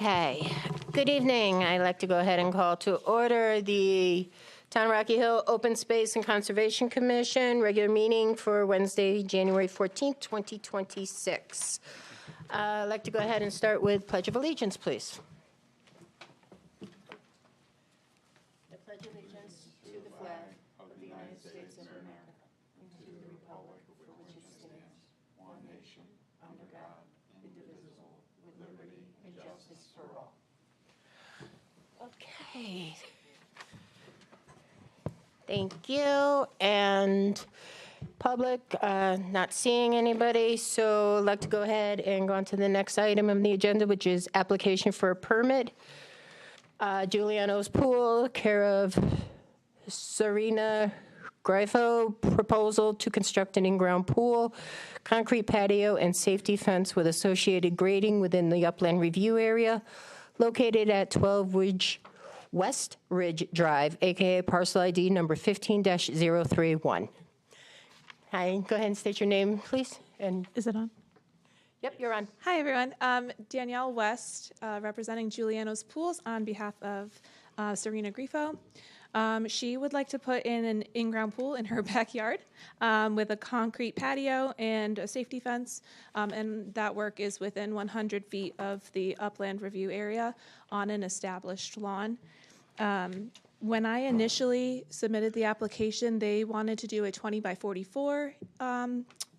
Okay, good evening. I'd like to go ahead and call to order the Town of Rocky Hill Open Space and Conservation Commission regular meeting for Wednesday, January 14th, 2026. I'd like to go ahead and start with Pledge of Allegiance, please. I pledge allegiance to the flag of the United States of America and to the republic for which it stands, one nation, under God, indivisible, with liberty and justice for all. Okay. Thank you. And public, not seeing anybody, so I'd like to go ahead and go on to the next item on the agenda, which is application for a permit. Giuliano's Pool, care of Serena Grifo, proposal to construct an in-ground pool, concrete patio, and safety fence with associated grading within the upland review area located at 12 West Ridge Drive, AKA parcel ID number 15-031. Hi, go ahead and state your name, please. And Is it on? yep, you're on. Hi, everyone. Danielle West, representing Giuliano's Pools on behalf of Serena Grifo. She would like to put in an in-ground pool in her backyard with a concrete patio and a safety fence, and that work is within 100 feet of the upland review area on an established lawn. When I initially submitted the application, they wanted to do a 20 by 44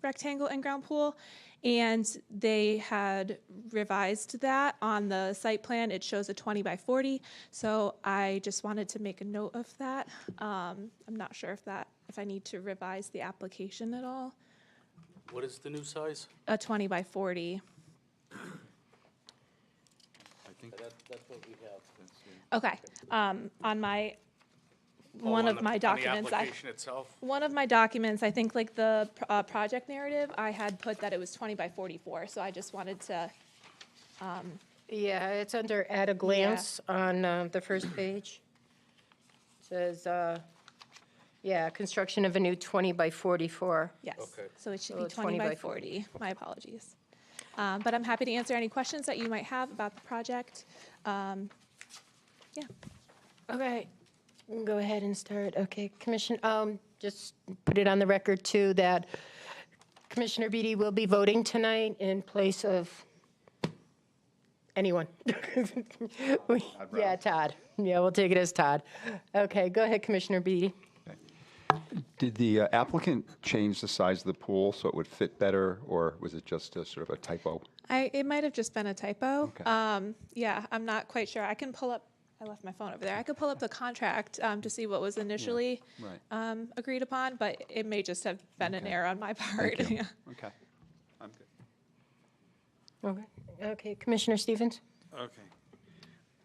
rectangle in-ground pool, and they had revised that on the site plan. It shows a 20 by 40, so I just wanted to make a note of that. I'm not sure if I need to revise the application at all. What is the new size? A 20 by 40. I think that's what we have. Okay. On my one of my documents, the application itself? one of my documents, I think like the project narrative, I had put that it was 20 by 44. So I just wanted to. Yeah, it's under at a glance on the first page. It says, yeah, construction of a new 20 by 44. Yes. Okay. So it should So be 20 by 40. My apologies. But I'm happy to answer any questions that you might have about the project. Yeah. Okay, we can go ahead and start. Okay, just put it on the record too that Commissioner Beatty will be voting tonight in place of anyone. Yeah, Todd. Yeah, we'll take it as Todd. Okay, go ahead, Commissioner Beatty. Did the applicant change the size of the pool so it would fit better, or was it just a sort of a typo? It might have just been a typo. Okay. Yeah, I'm not quite sure. I can pull up. I left my phone over there. I could pull up the contract to see what was initially Right. agreed upon, but it may just have been an Okay. error on my part. Thank you. Yeah. Okay. I'm good. Okay, Commissioner Stevens? Okay.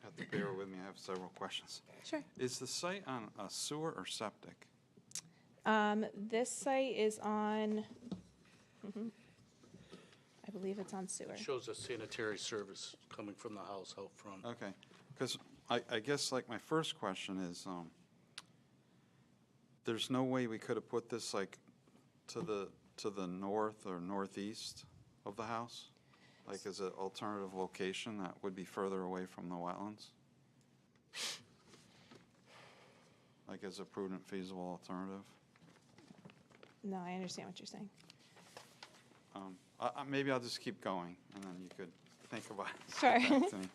Have to bear with me, I have several questions. Sure. Is the site on a sewer or septic? This site is on. I believe it's on sewer. Shows a sanitary service coming from the house out front. Okay, because I guess like my first question is, there's no way we could have put this like to the north or northeast of the house? Like as an alternative location that would be further away from the wetlands? Like as a prudent, feasible alternative? No, I understand what you're saying. Maybe I'll just keep going, and then you could think about it. Sure. Get back to me.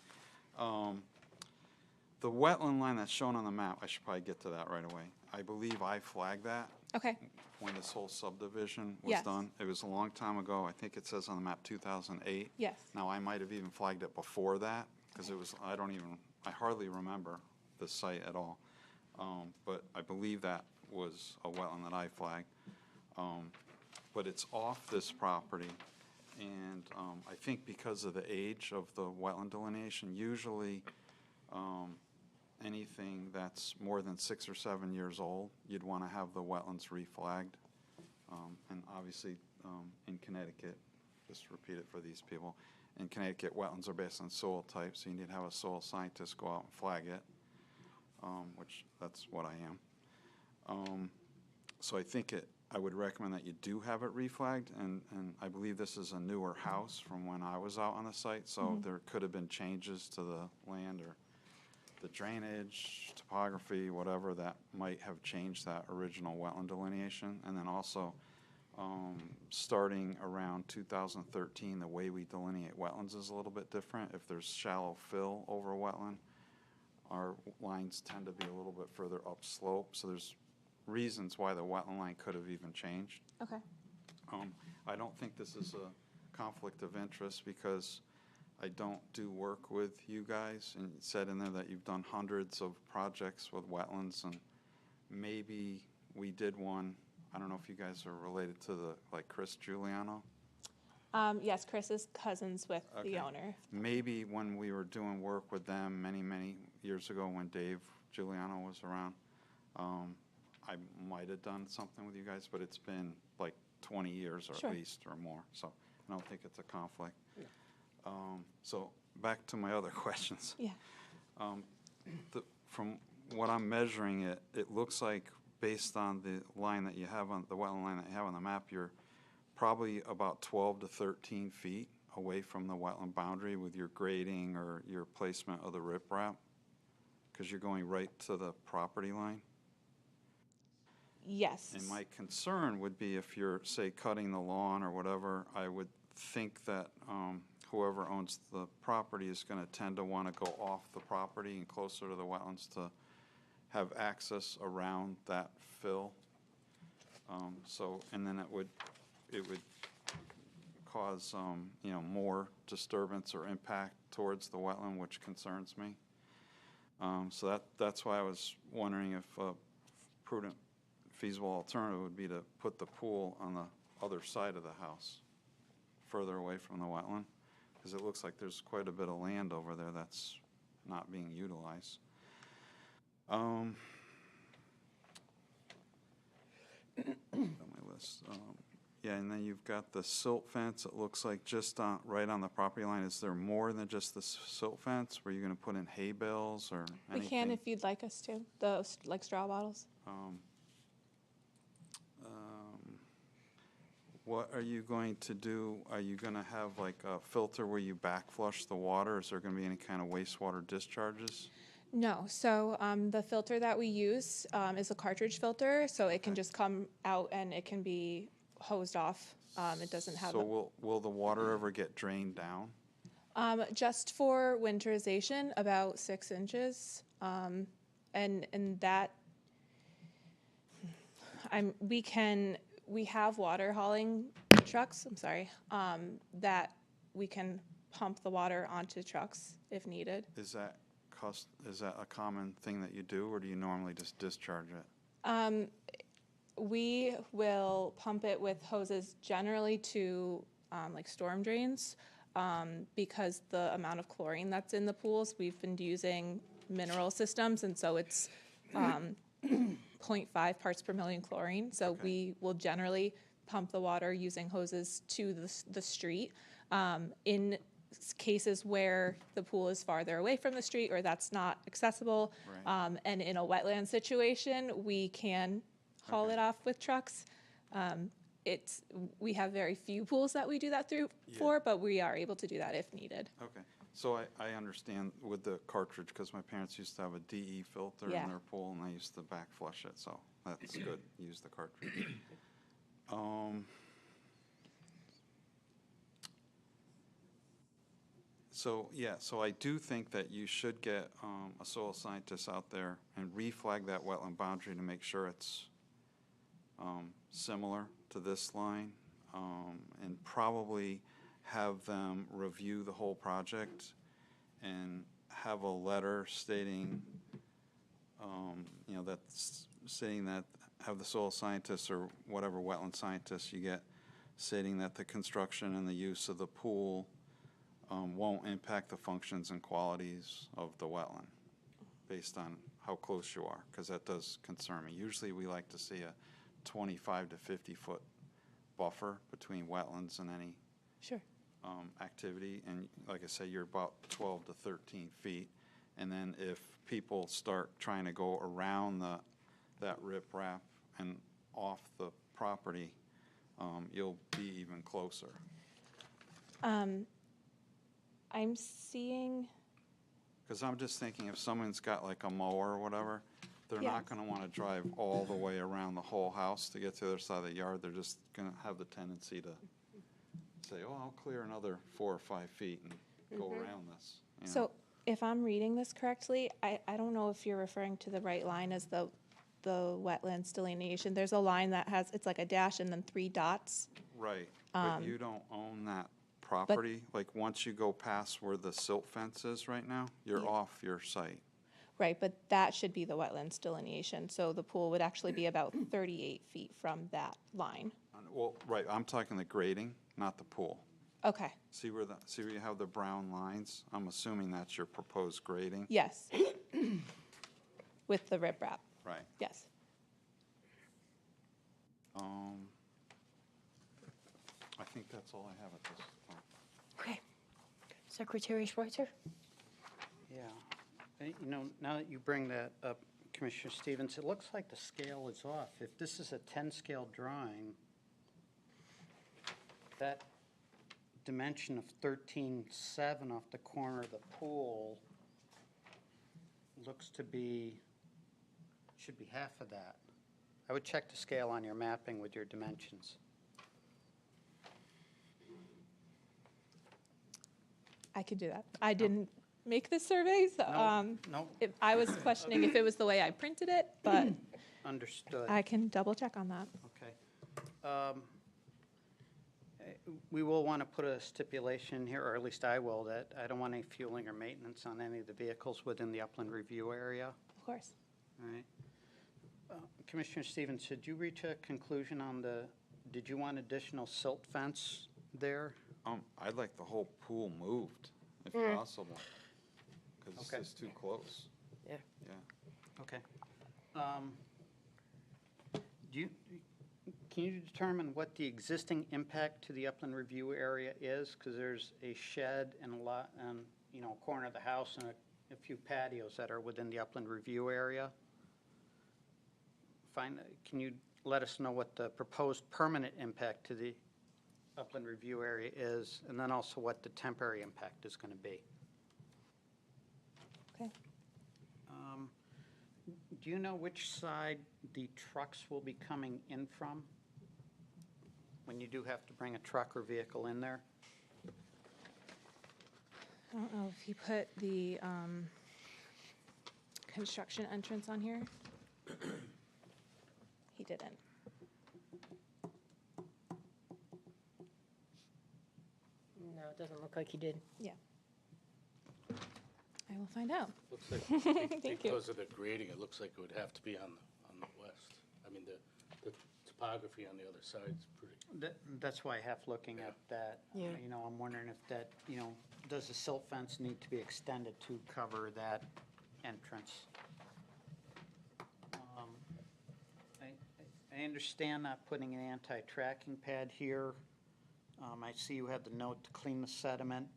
The wetland line that's shown on the map, I should probably get to that right away. I believe I flagged that Okay. when this whole subdivision was Yes. done. It was a long time ago. I think it says on the map 2008. Yes. Now, I might have even flagged it before that, because it was, I hardly remember the site at all. But I believe that was a wetland that I flagged. But it's off this property, and I think because of the age of the wetland delineation, usually anything that's more than 6 or 7 years old, you'd want to have the wetlands reflagged. And obviously, in Connecticut, just to repeat it for these people, in Connecticut, wetlands are based on soil type, so you need to have a soil scientist go out and flag it, which that's what I am. So I think I would recommend that you do have it reflagged, and I believe this is a newer house from when I was out on the site, so there could have been changes to the land or the drainage, topography, whatever, that might have changed that original wetland delineation. And then also, starting around 2013, the way we delineate wetlands is a little bit different. If there's shallow fill over a wetland, our lines tend to be a little bit further upslope, so there's reasons why the wetland line could have even changed. Okay. I don't think this is a conflict of interest because I don't do work with you guys, and it said in there that you've done hundreds of projects with wetlands, and maybe we did one. I don't know if you guys are related to like Chris Giuliano. Yes, Chris is cousins with the Okay. owner. Maybe when we were doing work with them many, many years ago when Dave Giuliano was around, I might have done something with you guys, but it's been like 20 years or Sure. at least or more, so I don't think it's a conflict. So back to my other questions. Yeah. From what I'm measuring, it looks like based on the line that you have on, the wetland line that you have on the map, you're probably about 12 to 13 feet away from the wetland boundary with your grading or your placement of the riprap, because you're going right to the property line. Yes. And my concern would be if you're, say, cutting the lawn or whatever, I would think that whoever owns the property is going to tend to want to go off the property and closer to the wetlands to have access around that fill. So, and then it would cause, more disturbance or impact towards the wetland, which concerns me. So that's why I was wondering if a prudent, feasible alternative would be to put the pool on the other side of the house, further away from the wetland, because it looks like there's quite a bit of land over there that's not being utilized. On my list. Yeah, and then you've got the silt fence, it looks like just right on the property line. Is there more than just the silt fence? Were you going to put in hay bales or We anything? can if you'd like us to, those like straw bottles. What are you going to do? Are you going to have like a filter where you backflush the water? Is there going to be any kind of wastewater discharges? No, so the filter that we use is a cartridge filter, so it can just come out and it can be hosed off. It doesn't have So will the water ever get drained down? just for winterization, about 6 inches, and that we have water hauling trucks. I'm sorry, that we can pump the water onto trucks if needed. Is that a common thing that you do, or do you normally just discharge it? We will pump it with hoses generally to like storm drains because the amount of chlorine that's in the pools, we've been using mineral systems, and so it's 0.5 parts per million chlorine. So we will generally pump the water using hoses to the street. In cases where the pool is farther away from the street or that's not accessible, Right. and in a wetland situation, we can haul it off with trucks. We have very few pools that we do that for, but we are able to do that if needed. Okay, so I understand with the cartridge, because my parents used to have a DE filter in Yeah. their pool, and I used to backflush it, so that's good, use the cartridge. So I do think that you should get a soil scientist out there and reflag that wetland boundary to make sure it's similar to this line, and probably have them review the whole project and have a letter stating, that's stating that, have the soil scientists or whatever wetland scientists you get, stating that the construction and the use of the pool won't impact the functions and qualities of the wetland based on how close you are, because that does concern me. Usually we like to see a 25 to 50 foot buffer between wetlands and any Sure. activity, and like I say, you're about 12 to 13 feet, and then if people start trying to go around that riprap and off the property, you'll be even closer. I'm seeing, Because I'm just thinking if someone's got like a mower or whatever, they're not Yes. going to want to drive all the way around the whole house to get to the other side of the yard. They're just going to have the tendency to say, oh, I'll clear another 4 or 5 feet and go around this. you know? so if I'm reading this correctly, I don't know if you're referring to the right line as the wetlands delineation. There's a line that has, it's like a dash and then 3 dots. Right, but you don't own that property. Like, once you go past where the silt fence is right now, you're off your site. Right, but that should be the wetlands delineation. So the pool would actually be about 38 feet from that line. Well, right, I'm talking the grading, not the pool. Okay, See where you have the brown lines? I'm assuming that's your proposed grading. yes. With the riprap, Right. yes. I think that's all I have at this point. Okay. Secretary Schweitzer? Yeah. Now that you bring that up, Commissioner Stevens, it looks like the scale is off. If this is a 10-scale drawing, that dimension of 13.7 off the corner of the pool looks to be, should be half of that. I would check the scale on your mapping with your dimensions. I could do that. I didn't make this survey, so No, I was questioning if it was the way I printed it, but understood. I can double check on that. Okay. We will want to put a stipulation here, or at least I will, that I don't want any fueling or maintenance on any of the vehicles within the upland review area. Of course. All right. Commissioner Stevens, did you reach a conclusion on did you want additional silt fence there? I'd like the whole pool moved, if possible, because Okay. it's just too close. Yeah. Yeah. Okay. Can you determine what the existing impact to the upland review area is? Because there's a shed and a lot, and, a corner of the house and a few patios that are within the upland review area. Can you let us know what the proposed permanent impact to the upland review area is, and then also what the temporary impact is going to be? Okay. Do you know which side the trucks will be coming in from? When you do have to bring a truck or vehicle in there? I don't know if he put the construction entrance on here. He didn't. No, it doesn't look like he did. Yeah. I will find out. Looks like, Thank you. because of the grading, it looks like it would have to be on the west. I mean, the topography on the other side is pretty, That's why I have looking at that. Yeah. I'm wondering if that, does the silt fence need to be extended to cover that entrance? I understand not putting an anti-tracking pad here. I see you have the note to clean the sediment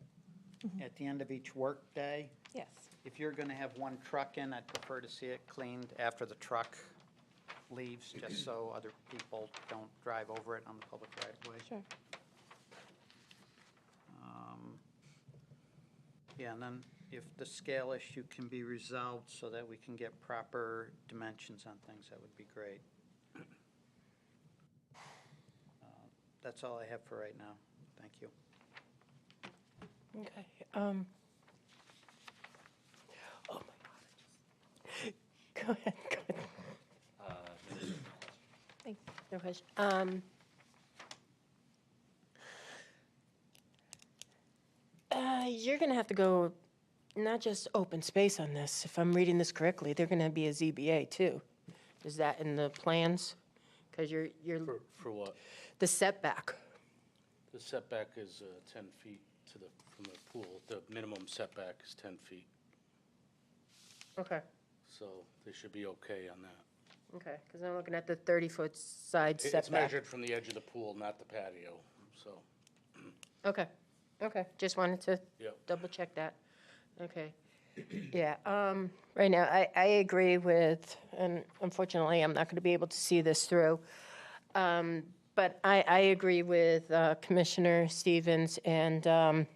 at the end of each workday. Yes. If you're going to have one truck in, I'd prefer to see it cleaned after the truck leaves, just so other people don't drive over it on the public right-of-way. Sure. Yeah, and then if the scale issue can be resolved so that we can get proper dimensions on things, that would be great. That's all I have for right now. Thank you. Okay. Oh, my God. Go ahead. Thanks. No question. You're going to have to go, not just open space on this. If I'm reading this correctly, they're going to be a ZBA too. Is that in the plans? Because you're, for what? the setback. The setback is 10 feet from the pool. The minimum setback is 10 feet, Okay. so they should be okay on that. Okay, because I'm looking at the 30-foot side It's setback. measured from the edge of the pool, not the patio, so, Okay, okay, just wanted to Yep. double check that. Okay, yeah, right now, I agree with, and unfortunately, I'm not going to be able to see this through. But I agree with Commissioner Stevens and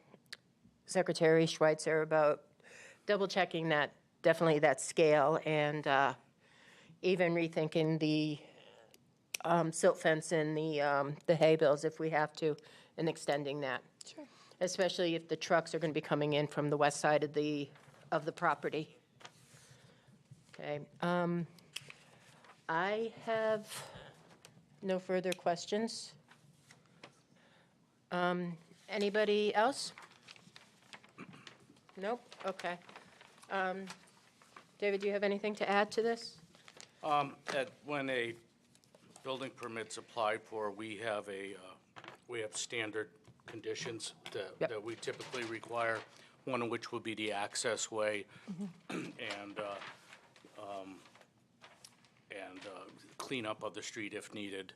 Secretary Schweitzer about double-checking that, definitely that scale, and even rethinking the silt fence and the hay bales if we have to, and extending that. Sure. Especially if the trucks are going to be coming in from the west side of the property. Okay. I have no further questions. Anybody else? Nope, okay. David, do you have anything to add to this? When a building permit's applied for, we have standard conditions Yep. that we typically require, one of which would be the access way and cleanup of the street if needed.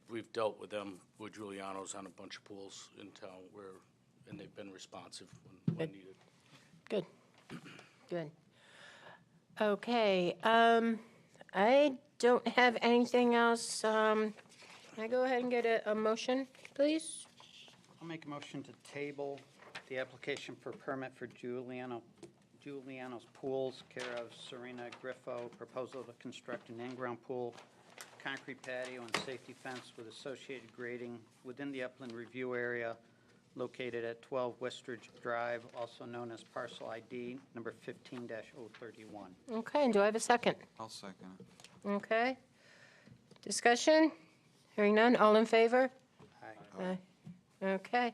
We've dealt with them, with Giuliano's, on a bunch of pools in town and they've been responsive when needed. Good, good. Okay, I don't have anything else. Can I go ahead and get a motion, please? I'll make a motion to table the application for permit for Giuliano's Pools, care of Serena Griffo, proposal to construct an in-ground pool, concrete patio, and safety fence with associated grading within the upland review area located at 12 Westridge Drive, also known as parcel ID number 15-031. Okay, and do I have a second? I'll second it. Okay. Discussion? Hearing none, all in favor? Aye. Aye. Okay,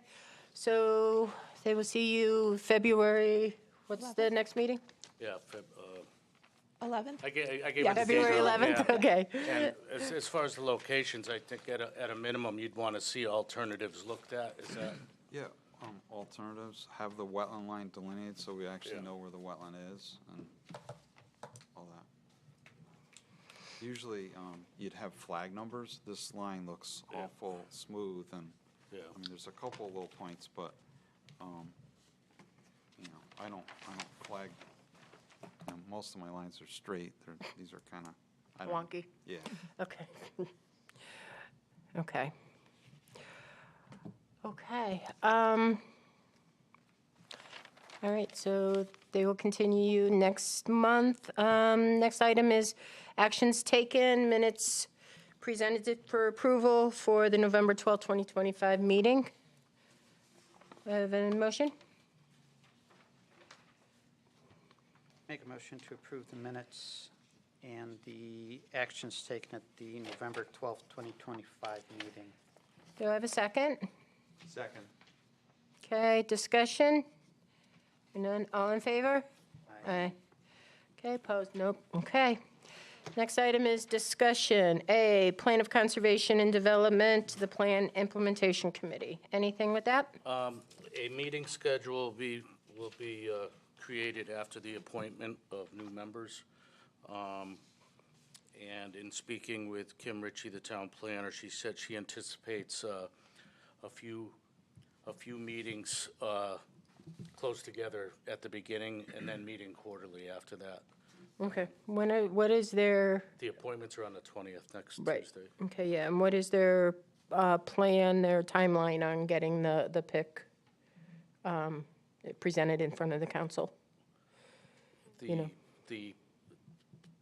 so they will see you February, what's the next meeting? Yeah, 11th? I gave it Yeah. the February date, 11th, yeah. okay. And as far as the locations, I think at a minimum, you'd want to see alternatives looked at, is that? Yeah, alternatives, have the wetland line delineated so we actually Yeah. know where the wetland is and all that. Usually, you'd have flag numbers. This line looks Yeah. awful smooth and, Yeah. I mean, there's a couple of little points, but, you know, I don't flag, you know, most of my lines are straight. These are kind of, I don't know. Wonky. Yeah. Okay. Okay. Okay. All right, so they will continue next month. Next item is actions taken, minutes presented for approval for the November 12, 2025 meeting. I have a motion? Make a motion to approve the minutes and the actions taken at the November 12th, 2025 meeting. Do I have a second? Second. Okay, discussion? None, all in favor? Aye. Okay, opposed, nope, okay. Next item is discussion. A, Plan of Conservation and Development, the Plan Implementation Committee. Anything with that? A meeting schedule will be created after the appointment of new members. And in speaking with Kim Ritchie, the town planner, she said she anticipates a few meetings close together at the beginning and then meeting quarterly after that. Okay, what is their, The appointments are on the 20th, next right, Tuesday. okay, yeah, and what is their plan, their timeline on getting the PIC presented in front of the council? You know. The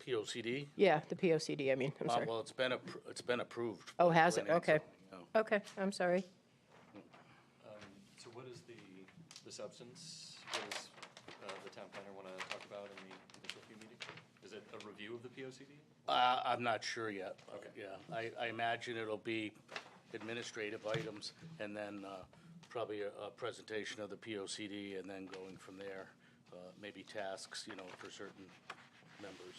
POCD? Yeah, the POCD, I mean, I'm sorry. Well, it's been approved. Oh, by has it? planning, Okay. so, no. Okay, I'm sorry. So what is the substance does the town planner want to talk about in the initial few meetings? Is it a review of the POCD? I'm not sure yet. Okay. Yeah, I imagine it'll be administrative items and then probably a presentation of the POCD and then going from there, maybe tasks, for certain members,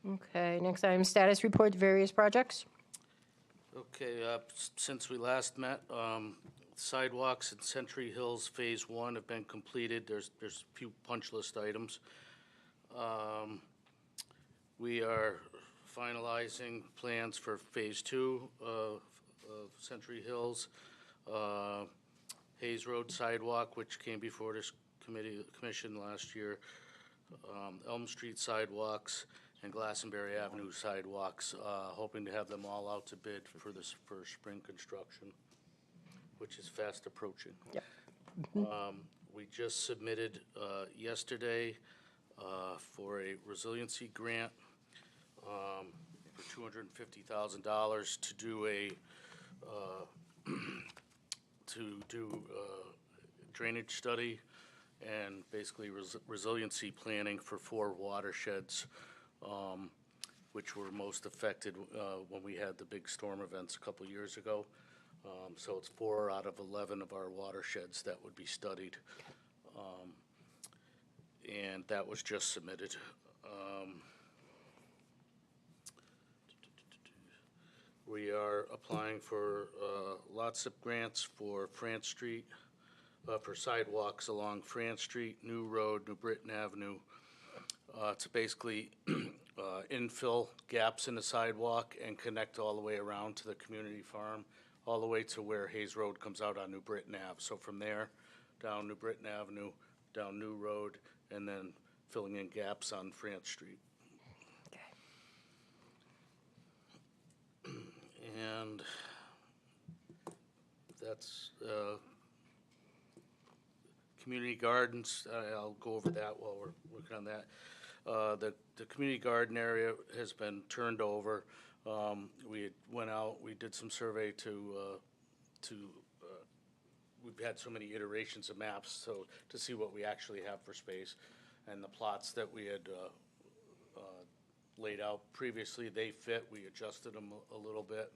Okay, next item, status report, various projects. Okay, since we last met, sidewalks in Century Hills Phase 1 have been completed. There's a few punch list items. We are finalizing plans for Phase 2 of Century Hills. Hayes Road sidewalk, which came before this commission last year. Elm Street sidewalks, and Glastonbury Avenue sidewalks, hoping to have them all out to bid for this, for spring construction, which is fast approaching. Yep. We just submitted yesterday for a resiliency grant for $250,000 to do a drainage study and basically resiliency planning for 4 watersheds, which were most affected when we had the big storm events a couple years ago. So it's 4 out of 11 of our watersheds that would be studied. And that was just submitted. We are applying for lots of grants for France Street, for sidewalks along France Street, New Road, New Britain Avenue, to basically infill gaps in the sidewalk and connect all the way around to the community farm, all the way to where Hayes Road comes out on New Britain Ave. So from there, down New Britain Avenue, down New Road, and then filling in gaps on France Street. And that's community gardens. I'll go over that while we're working on that. The community garden area has been turned over. We had went out, we did some survey we've had so many iterations of maps, so to see what we actually have for space. And the plots that we had laid out previously, they fit. We adjusted them a little bit.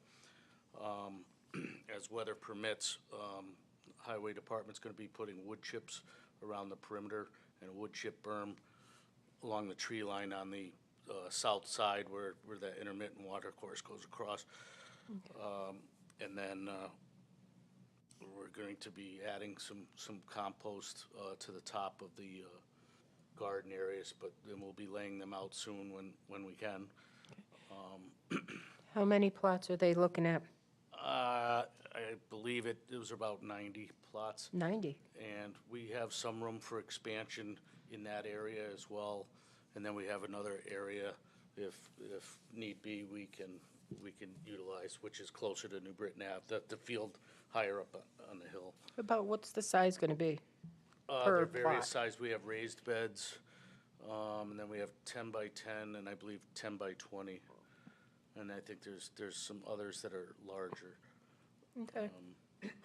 As weather permits, Highway Department's gonna be putting wood chips around the perimeter and a wood chip berm along the tree line on the south side where that intermittent water course goes across. And then we're going to be adding some compost to the top of the garden areas, but then we'll be laying them out soon when we can. How many plots are they looking at? I believe it was about 90 plots. 90. And we have some room for expansion in that area as well. And then we have another area, if need be, we can utilize, which is closer to New Britain Ave, the field higher up on the hill. About what's the size going to be? They're Per various plot. size. We have raised beds, and then we have 10 by 10, and I believe 10 by 20. And I think there's some others that are larger. Okay.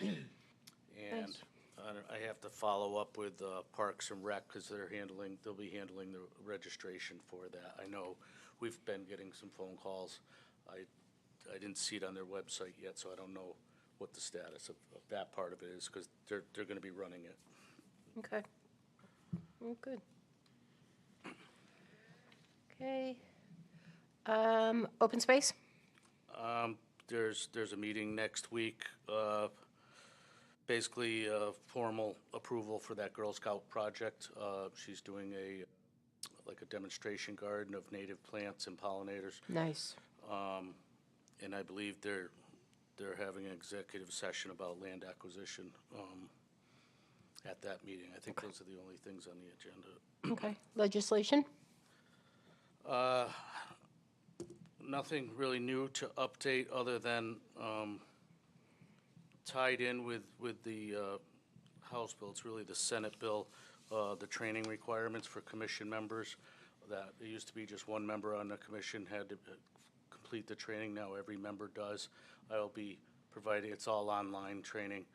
And Nice. I have to follow up with Parks and Rec, because they'll be handling the registration for that. I know we've been getting some phone calls. I didn't see it on their website yet, so I don't know what the status of that part of it is, because they're gonna be running it. Okay. Oh, good. Okay. Open space? There's a meeting next week, basically formal approval for that Girl Scout project. She's doing like a demonstration garden of native plants and pollinators. Nice. And I believe they're having an executive session about land acquisition at that meeting. I think those are the only things on the agenda. Okay. Legislation? Nothing really new to update, other than tied in with the House bill. It's really the Senate bill, the training requirements for commission members. That it used to be just one member on the commission had to complete the training. Now every member does. I'll be providing, it's all online training.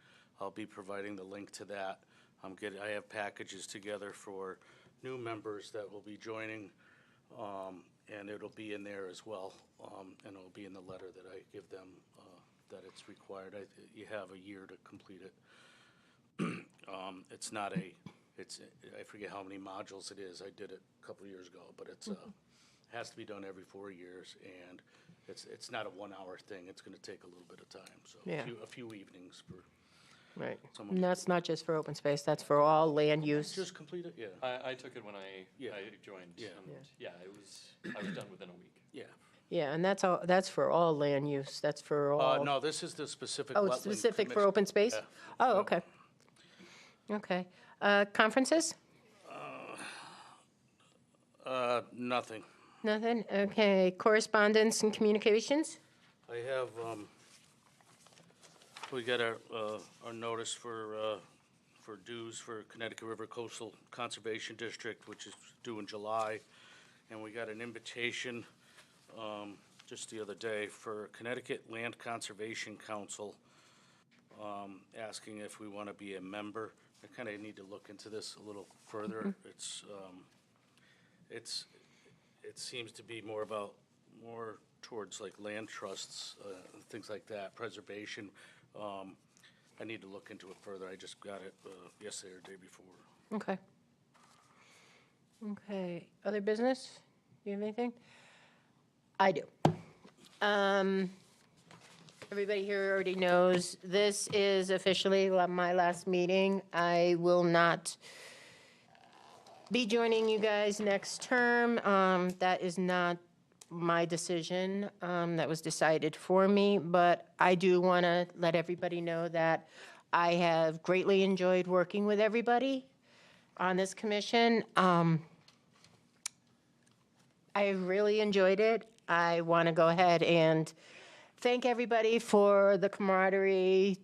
I'll be providing the link to that. I have packages together for new members that will be joining, and it'll be in there as well, and it'll be in the letter that I give them, that it's required. You have a year to complete it. It's not I forget how many modules it is. I did it a couple years ago, but it's has to be done every 4 years, and it's not a 1 hour thing. It's gonna take a little bit of time, so Yeah. a few evenings for Right. someone. And that's not just for open space, that's for all land use. Just complete it, yeah, I took it when I Yeah. joined. Yeah. And yeah, I was done within a week. yeah. Yeah, and that's for all land use, that's for all. No, this is the specific Oh, wetland it's specific for commission. open space? Yeah. Oh, okay. Okay. Conferences? Nothing. Nothing? Okay, correspondence and communications? I have, we got our notice for dues for Connecticut River Coastal Conservation District, which is due in July. And we got an invitation, just the other day for Connecticut Land Conservation Council, asking if we want to be a member. I kind of need to look into this a little further. It seems to be more towards like land trusts, things like that, preservation. I need to look into it further. I just got it yesterday or the day before. Okay. Okay, other business? Do you have anything? I do. Everybody here already knows, this is officially my last meeting. I will not be joining you guys next term. That is not my decision. That was decided for me, but I do want to let everybody know that I have greatly enjoyed working with everybody on this commission. I really enjoyed it. I want to go ahead and thank everybody for the camaraderie,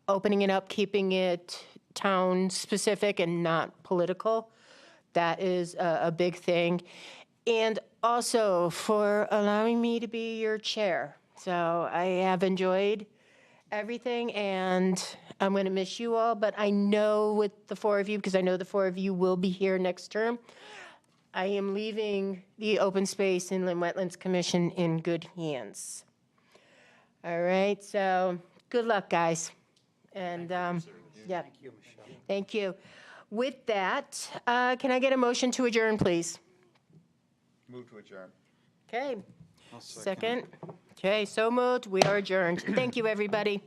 opening it up, keeping it town-specific and not political. That is a big thing. And also for allowing me to be your chair. So I have enjoyed everything, and I'm going to miss you all, but I know with the four of you, because I know the four of you will be here next term, I am leaving the Open Space Inland Wetlands Commission in good hands. All right, so good luck, guys. And, yeah. Thank you, Michelle. Thank you. With that, can I get a motion to adjourn, please? Move to adjourn. Okay, I'll second. second. Okay, so moved. We are adjourned. Thank you, everybody.